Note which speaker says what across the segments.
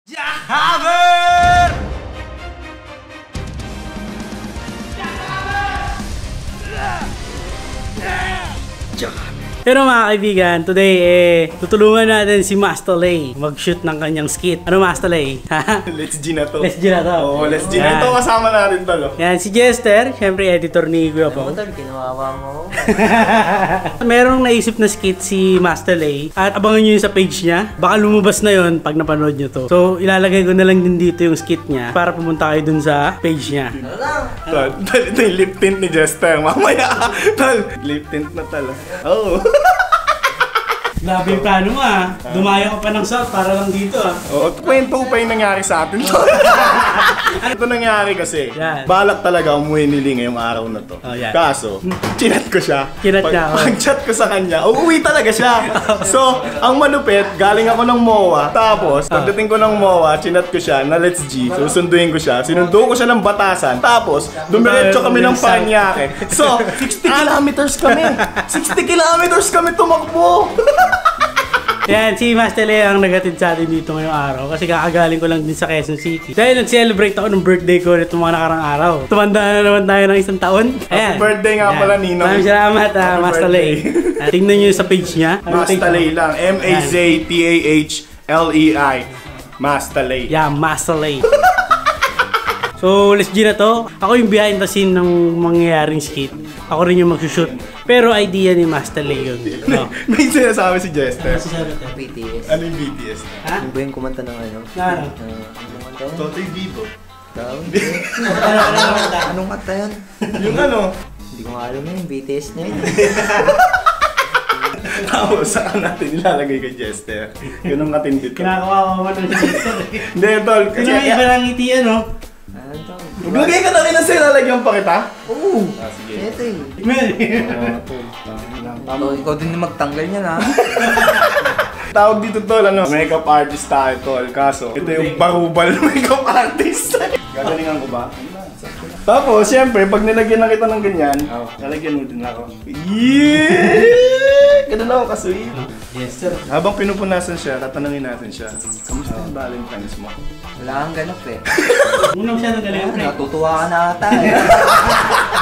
Speaker 1: Jackhammer!
Speaker 2: Pero mga kaibigan, today tutulungan natin si Master Lay mag-shoot ng kanyang skit. Ano Master Lay?
Speaker 1: Let's G na to.
Speaker 2: Let's G na to.
Speaker 1: Oo, Let's G na to. Kasama natin talo.
Speaker 2: Yan, si Jester, syempre editor ni Kuya Pao.
Speaker 3: Ano tol, kinawawa mo.
Speaker 2: Merong naisip na skit si Master Lay at abangan nyo yun sa page niya. Baka lumabas na yun pag napanood nyo to. So, ilalagay ko na lang din dito yung skit niya para pumunta kayo dun sa page niya.
Speaker 3: Ano lang?
Speaker 1: Tol, ito yung lip tint ni Jester. Mamaya. Tol, lip tint na talo. Oo.
Speaker 2: Grabe yung plano mo Dumayo ka pa ng South para lang dito
Speaker 1: Oo, kwento pa yung nangyari sa atin. Ito nangyari kasi,
Speaker 2: Yan.
Speaker 1: balak talaga umuwi ni Lee ngayong araw na to.
Speaker 2: Oh, yan.
Speaker 1: Kaso, chinat ko siya.
Speaker 2: Chinat niya ako.
Speaker 1: Pag-chat ko sa kanya, uuwi talaga siya. So, ang malupit, galing ako ng MOA. Tapos, pagdating ko ng MOA, chinat ko siya na Let's G. Susunduin ko siya. Sinundo ko siya ng Batasan. Tapos, dumiretso kami ng Paranaque. So, 60 kilometers kami. 60 kilometers kami tumakbo.
Speaker 2: Yan, si Master Lay ang nagatid sa atin dito ngayong araw kasi kakagaling ko lang din sa Quezon City. Dahil nag-celebrate ako ng birthday ko nito mga nakarang araw. Tumanda na naman tayo ng isang taon. Ayan.
Speaker 1: Happy birthday nga pala, Ninong.
Speaker 2: Maraming salamat, Master Lay. Tingnan nyo sa page niya.
Speaker 1: Master Lay lang. M-A-Z-T-A-H-L-E-I. Master Lay.
Speaker 2: Yeah, Master Lay. So, let's G na to. Ako yung behind the scene ng mangyayaring skit. Ako rin yung magsushoot. Pero idea ni Master Lay yun. No.
Speaker 1: May sinasabi si Jester.
Speaker 3: BTS.
Speaker 1: Ano yung BTS?
Speaker 2: Ha?
Speaker 3: Ano ba yung kumanta ng ano?
Speaker 2: Ano?
Speaker 3: Anong kanta yun?
Speaker 1: Totoy Vivo.
Speaker 3: Tawag?
Speaker 2: Ano?
Speaker 3: Anong kanta yun?
Speaker 1: Yung ano?
Speaker 3: Hindi ko nga alam yun, BTS na yun.
Speaker 1: Tapos saan natin ilalagay kay Jester? Ganun katindi to.
Speaker 2: Kinakawawa mo ng Jester.
Speaker 1: Hindi, tol.
Speaker 2: Kasi
Speaker 1: Kasi
Speaker 2: iba lang ngiti ano?
Speaker 3: Ano to?
Speaker 1: maglagay ka na rin ng lalagyan pa kita?
Speaker 3: Oo!
Speaker 1: Ah, sige.
Speaker 3: Ito eh. Ikaw din yung magtanggal niya na.
Speaker 1: Tawag dito tol, ano? Makeup artist tayo tol. Kaso, ito yung barubal makeup artist. Gagalingan ko ba? Tapos, syempre, pag nilagyan na kita ng ganyan, lalagyan mo din ako. Yeah! Ganun ako ka-sweet.
Speaker 2: Yes, sir.
Speaker 1: Habang pinupunasan siya, tatanungin natin siya, kamusta yung Valentine's mo?
Speaker 3: Wala kang ganap eh.
Speaker 2: Unang siya ng galing, pre.
Speaker 3: Natutuwa ka na ata eh.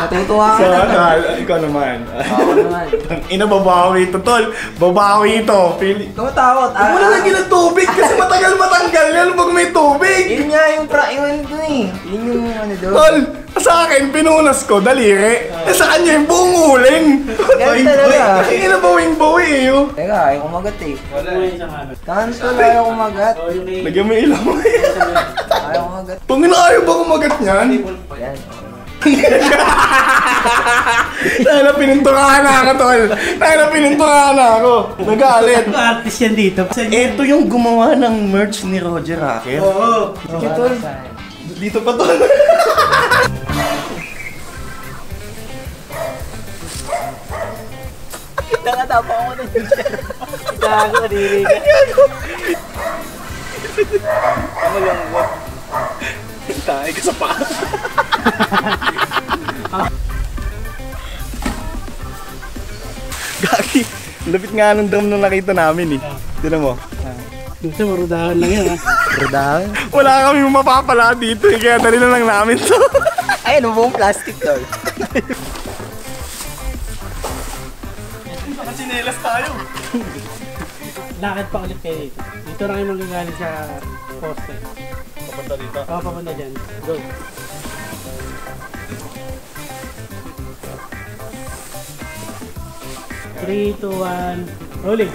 Speaker 3: Natutuwa ka
Speaker 1: So,
Speaker 3: na.
Speaker 1: ikaw naman.
Speaker 3: Ako naman.
Speaker 1: Ina, babawi ito, tol. Babawi ito. Pili.
Speaker 3: Tumatakot.
Speaker 1: Huwag mo na lagyan ng tubig kasi matagal matanggal yan pag may tubig.
Speaker 3: Yun nga yung ano dun eh. Yun yung ano doon.
Speaker 1: Tol, sa akin, pinunas ko, daliri. Sa kanya yung buong uling.
Speaker 3: Ganun talaga.
Speaker 1: Ang ina bawing-bawi eh. Oh.
Speaker 3: Teka, ayaw kumagat eh.
Speaker 2: Wala yung isang ano.
Speaker 3: Kanto na ayaw kumagat.
Speaker 2: Oh, yung may...
Speaker 1: Lagyan mo yung ilaw mo eh.
Speaker 3: Ayaw kumagat.
Speaker 1: Pag ayaw ba kumagat niyan?
Speaker 3: Yan.
Speaker 1: Dahil na pininturahan na ako, tol. Dahil na pininturahan na ako. Nagalit.
Speaker 2: Ano artist yan dito?
Speaker 1: Ito yung gumawa ng merch ni Roger Racket.
Speaker 2: Oo.
Speaker 1: Sige, tol. Dito pa, tol.
Speaker 3: Nakatapa ako na yung gago, nadiri ka.
Speaker 1: Malungkot. Tayo ka sa paa. Gagi. Lapit nga ng drum nung nakita namin eh. Tinan mo.
Speaker 2: Dito, marudahan lang yan
Speaker 3: Rodahan?
Speaker 1: Wala kami mapapala dito eh. Kaya dali na lang namin to.
Speaker 3: Ay, ano buong plastic tol?
Speaker 1: Nakasinelas tayo.
Speaker 2: Lakad pa ulit kayo dito. Dito na kayo magagaling sa poste.
Speaker 1: Papunta dito.
Speaker 2: Oo, papunta dyan. Go. Three, two, one. Rolling.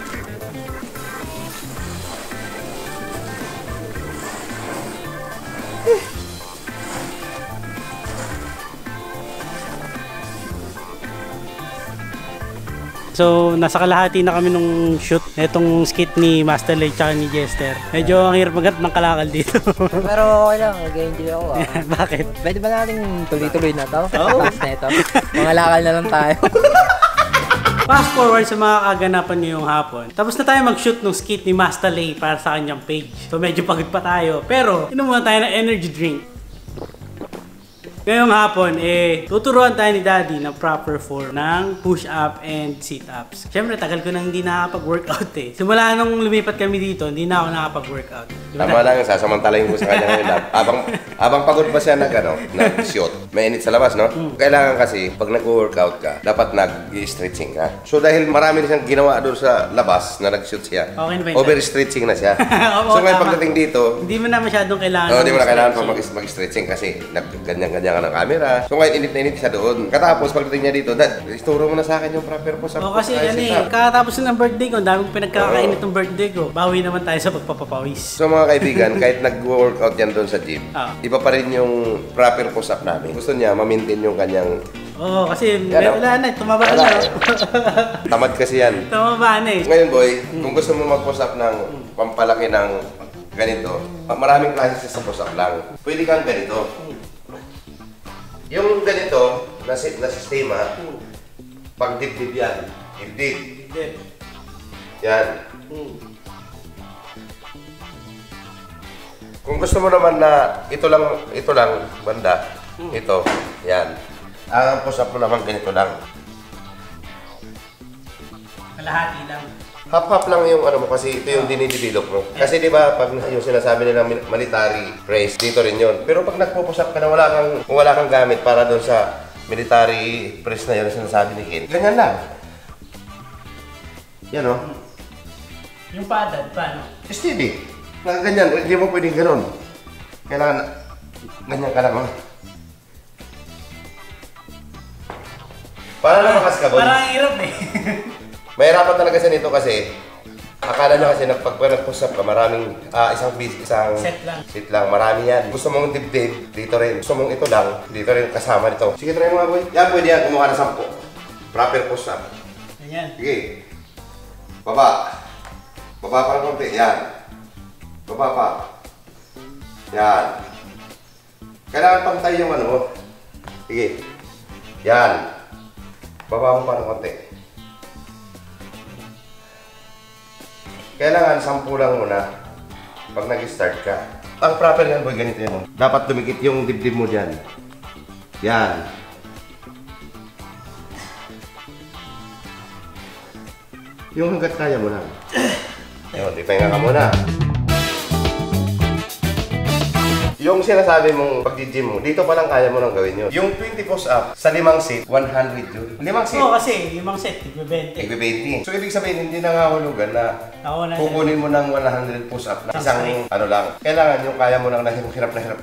Speaker 2: So, nasa kalahati na kami nung shoot netong skit ni Master Lay tsaka ni Jester. Medyo ang hirap magat ng kalakal dito.
Speaker 3: Pero okay lang, nag-enjoy ako ah.
Speaker 2: Bakit?
Speaker 3: Pwede ba natin tuloy-tuloy na to? Tapos na ito. Mga lakal na lang tayo.
Speaker 2: Fast forward sa mga kaganapan ngayong hapon. Tapos na tayo mag-shoot ng skit ni Master Lay para sa kanyang page. So medyo pagod pa tayo. Pero, inom muna tayo ng energy drink. Ngayong hapon, tuturuan tayo ni Daddy ng proper form ng push-up and sit-ups. Siyempre, tagal ko nang hindi nakapag-workout eh. Simula nung lumipat kami dito, hindi na ako nakapag-workout.
Speaker 4: Tama lang, sasamantalayin ko sa kanya ngayon. Habang pagod pa siya nag-shoot, mainit sa labas, no? Kailangan kasi, pag nag-workout ka, dapat nag-stretching ka. So dahil marami na siyang ginawa doon sa labas na nag-shoot siya,
Speaker 2: Okay na ba yun?
Speaker 4: over-stretching na siya.
Speaker 2: Oo,
Speaker 4: So ngayon
Speaker 2: tama.
Speaker 4: pagdating dito,
Speaker 2: Hindi mo na masyadong kailangan.
Speaker 4: hindi mo na kailangan pa
Speaker 2: stretching.
Speaker 4: mag-stretching kasi ganyan-ganyan ka ng camera. So ngayon init na init siya doon. Katapos pagdating niya dito, Dad, isturo mo na sa akin yung proper po sa
Speaker 2: Kasi katapos ng birthday ko, ang daming pinagkakainit ng birthday ko. Bawi naman tayo sa pagpapapawis.
Speaker 4: So mga kaibigan, kahit nag-workout yan doon sa gym, iba pa rin yung proper push-up namin. Gusto niya ma-maintain yung kanyang...
Speaker 2: Oo, kasi
Speaker 4: Yan,
Speaker 2: wala na, tumaba
Speaker 4: Wala
Speaker 2: na.
Speaker 4: eh. Tamad kasi yan.
Speaker 2: Tumaba na eh.
Speaker 4: Ngayon boy, kung gusto mo mag-push up ng pampalaki ng ganito, maraming klase sa push up lang. Pwede kang ganito. Yung ganito na sistema, pag dibdib yan, dibdib. Yan. Kung gusto mo naman na ito lang banda, ito, yan. Ang push up mo naman ganito lang.
Speaker 2: Kalahati lang.
Speaker 4: Half-half lang yung ano mo kasi ito yung dinidevelop mo. Kasi di ba pag yung sinasabi nila military press, dito rin yun. Pero pag nagpo-push up ka na wala kang gamit para doon sa military press na yun sinasabi ni Ken, ganyan lang. Yan o.
Speaker 2: Yung padad, paano?
Speaker 4: Steady. Ganyan, hindi mo pwedeng ganun. Kailangan ganyan ka lang o. Para naman kasi ka, boy.
Speaker 2: Parang hirap eh.
Speaker 4: Mahirapan talaga siya nito kasi akala niya kasi pag nag-push up ka, maraming isang
Speaker 2: Set
Speaker 4: lang, marami yan. Gusto mong dibdib, dito rin. Gusto mong ito lang, dito rin kasama nito. Sige, try mo nga boy. Yan, pwede yan, kumuha ng 10. Proper push up.
Speaker 2: Ganyan.
Speaker 4: Sige. Baba. Baba pa ng konti, yan. Baba pa. Yan. Kailangan pantay yung ano mo. Sige. Yan. Baba mo pa ng konti. Kailangan 10 lang muna pag nag-start ka. Ang proper yan boy, ganito yun. Dapat dumikit yung dibdib mo dyan. Yan. Yung hanggat kaya mo lang. Yun, ipahinga ka muna. Yung sinasabi mong pag-gym mo, dito pa lang kaya mo nang gawin yun. Yung 20 push-up sa 5 set, 100 yun. 5 set?
Speaker 2: Oo, kasi 5 set, tig-20.
Speaker 4: Nagbe-20. So, ibig sabihin, hindi nangahulugan na kukunin mo ng 100 push-up na isang ano lang. Kailangan yung kaya mo nang hirap na hirap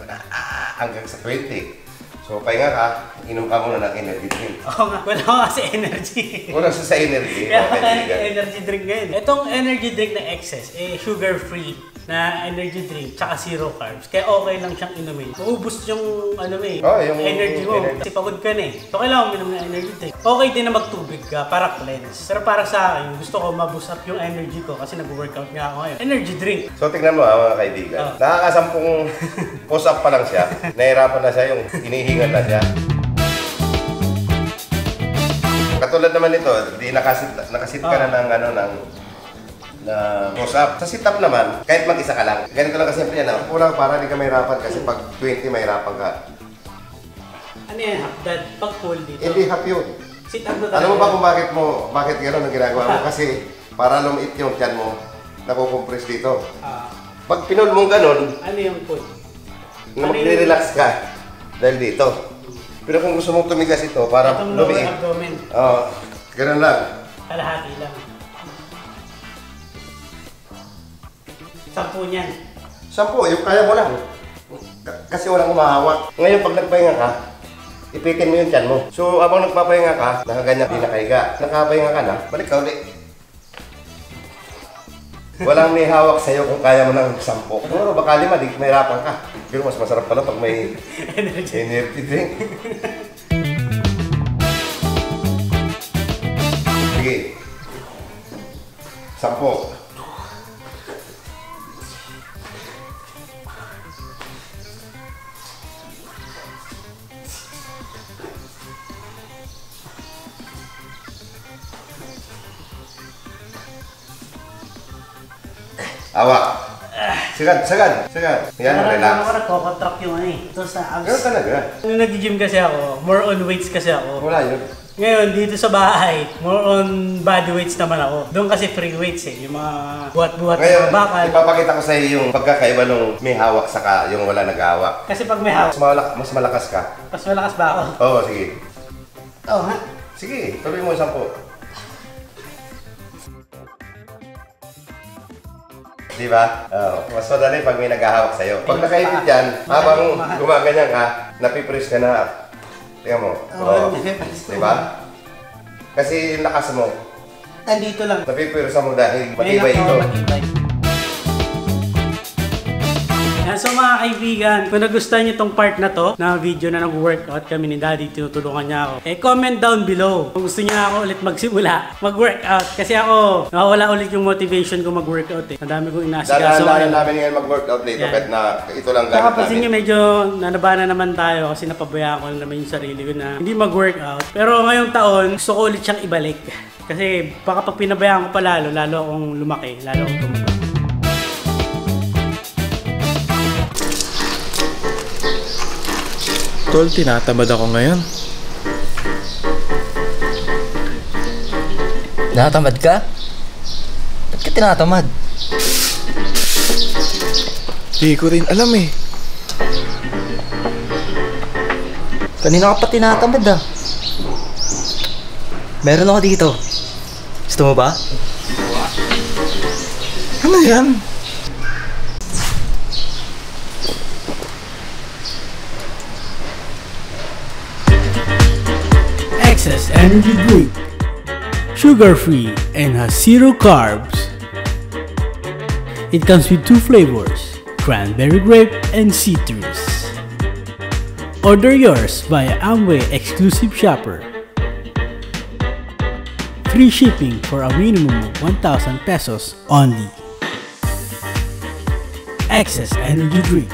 Speaker 4: hanggang sa 20. So, pahinga ka, inom ka muna ng energy drink.
Speaker 2: Oo nga, wala ko kasi energy.
Speaker 4: Wala sa energy.
Speaker 2: Kaya
Speaker 4: Okay,
Speaker 2: energy drink ngayon. Itong energy drink na excess, sugar-free na energy drink, tsaka zero carbs. Kaya okay lang siyang inumin. Maubos yung
Speaker 4: yung
Speaker 2: energy mo.
Speaker 4: energy.
Speaker 2: Kasi pagod ka na eh. So kailangan mo minom ng energy drink. Okay din na magtubig ka para cleanse. Pero para sa akin, gusto ko ma-boost up yung energy ko kasi nag-workout nga ako ngayon. Energy drink.
Speaker 4: So, tignan mo mga kaibigan. Nakakasampung push-up pa lang siya. Nahirapan na siya yung hinihingal na siya. Katulad naman nito, di nakasit ka na ng push-up. Sa sit-up naman, kahit mag-isa ka lang. Ganito lang kasi yan. Kulang para di ka mahirapan kasi pag 20 mahirapan ka.
Speaker 2: Ano yan, half dad? Pag full dito.
Speaker 4: Hindi half yun.
Speaker 2: Sit up na
Speaker 4: Alam mo ba kung bakit gano'n ang ginagawa mo? Kasi para lumiit yung tiyan mo, nakukompress dito. Pag pinul mong gano'n,
Speaker 2: Ano yung full?
Speaker 4: na magre-relax ka dahil dito. Pero kung gusto mong tumigas ito para
Speaker 2: Itong lower
Speaker 4: lumiit,
Speaker 2: abdomen.
Speaker 4: ganun lang.
Speaker 2: Kalahati lang. 10 niyan.
Speaker 4: 10, yung kaya mo lang. Kasi walang umahawak. Ngayon, pag nagpahinga ka, ipitin mo yung tiyan mo. So, habang nagpapahinga ka, nakaganyan din nakahiga. Nakapahinga ka na, balik ka ulit. Walang may hawak sa'yo kung kaya mo ng 10. Siguro baka 5, di mahirapan ka. Pero mas masarap pala pag may energy drink. Sige. 10. Awak. Sagad. Yan, relax.
Speaker 2: Ako nagko-contract yung ano eh. Ito sa abs.
Speaker 4: Ganun talaga.
Speaker 2: Nung nag-gym kasi ako, more on weights kasi ako.
Speaker 4: Wala yun.
Speaker 2: Ngayon, dito sa bahay, more on body weights naman ako. Doon kasi free weights eh. Yung mga buhat-buhat
Speaker 4: Ngayon,
Speaker 2: na bakal.
Speaker 4: ipapakita ko sa iyo yung pagkakaiba nung may hawak saka yung wala nag-hawak.
Speaker 2: Kasi pag may hawak,
Speaker 4: Mas malakas ka.
Speaker 2: mas malakas ba ako?
Speaker 4: Oo, sige.
Speaker 2: Oo nga.
Speaker 4: Sige, tuloy mo 10. Di ba? Mas madali pag may naghahawak sa'yo. Pag nakaipit yan, habang gumaganyan ka, napipress ka na. Tingnan mo. Oo. Di ba? Kasi yung lakas mo,
Speaker 2: Nandito lang.
Speaker 4: napipress mo dahil matibay ito.
Speaker 2: So mga kaibigan, kung nagustuhan nyo tong part na to, na video na nag-workout kami ni Daddy, tinutulungan niya ako, comment down below kung gusto niya ako ulit magsimula, mag-workout. Kasi ako, nawawala ulit yung motivation ko mag-workout eh. Madami kong inasikaso.
Speaker 4: Dahil namin ngayon mag-workout dito, kahit na ito lang gamit
Speaker 2: Nakapansin nyo
Speaker 4: namin.
Speaker 2: medyo nanabana naman tayo kasi napabayaan ko naman yung sarili ko na hindi mag-workout. Pero ngayong taon, gusto ko ulit siyang ibalik. Kasi baka pag pinabayaan ko pa lalo akong lumaki, lalo akong tumaba.
Speaker 5: Tol, tinatamad ako ngayon.
Speaker 3: Tinatamad ka? Ba't ka tinatamad?
Speaker 5: Di ko rin alam eh.
Speaker 3: Kanina ka pa tinatamad ah. Meron ako dito. Gusto mo ba?
Speaker 5: Ano yan?
Speaker 2: Access Energy Drink. Sugar-free and has 0 carbs. It comes with 2 flavors, cranberry grape and citrus. Order yours via Amway exclusive shopper. Free shipping for a minimum of 1,000 pesos only. Access Energy Drink.